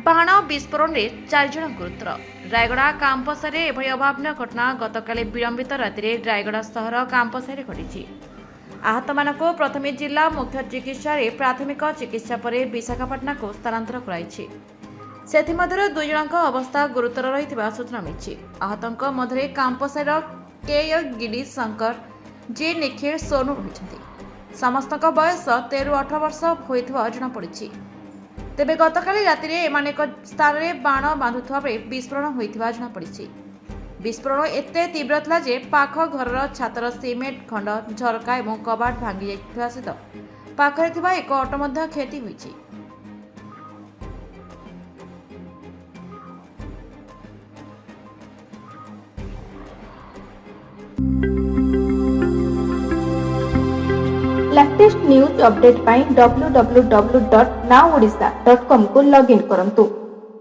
ବାଣ ବିସ୍ଫୋରଣରେ 4 ଜଣ ଗୁରୁତର। ରାୟଗଡ଼ା କାମ୍ପସାରେ ଏଭଳି ଅଭାବନୀୟ ଘଟଣା ଗତକାଲି ବିଳମ୍ବିତ ରାତିରେ ରାୟଗଡ଼ା ସହର କାମ୍ପସାରେ ଘଟିଛି। ଆହତମାନଙ୍କୁ ପ୍ରଥମେ ଜିଲ୍ଲା ମୁଖ୍ୟ ଚିକିତ୍ସାରେ ପ୍ରାଥମିକ ଚିକିତ୍ସା ପରେ ବିଶାଖାପାଟଣାକୁ ସ୍ଥାନାନ୍ତର କରାଯାଇଛି। ସେଥିମଧ୍ୟରୁ 2 ଜଣଙ୍କ ଅବସ୍ଥା ଗୁରୁତର ରହିଥିବା ସୂଚନା ମିଳିଛି। ଆହତଙ୍କ ମଧ୍ୟରେ କାମ୍ପସାର କେଏଲ୍ ଗିଡି ଶଙ୍କର, ଜି ନିଖିଳ ସୋନୁ ରହିଛନ୍ତି। ସମସ୍ତଙ୍କ ବୟସ 13ରୁ 18 ବର୍ଷ ହୋଇଥିବା ଜଣାପଡ଼ିଛି। ତେବେ ଗତକାଲି ରାତିରେ ଏମାନେ ଏକ ସ୍ଥାନରେ ବାଣ ବାନ୍ଧୁଥିବା ବେଳେ ବିସ୍ଫୋରଣ ହୋଇଥିବା ଜଣାପଡ଼ିଛି। ବିସ୍ଫୋରଣ ଏତେ ତୀବ୍ର ଥିଲା ଯେ ପାଖ ଘରର ଛାତର ସିମେଣ୍ଟ ଖଣ୍ଡ, ଝରକା ଏବଂ କବାଟ ଭାଙ୍ଗି ଯାଇଥିବା ସହିତ ପାଖରେ ଥିବା ଏକ ଅଟୋ ମଧ୍ୟ କ୍ଷତି ହୋଇଛି। लेटेस्ट न्यूज अपडेट पाई www.nowodisha.com को लॉगिन करंतु।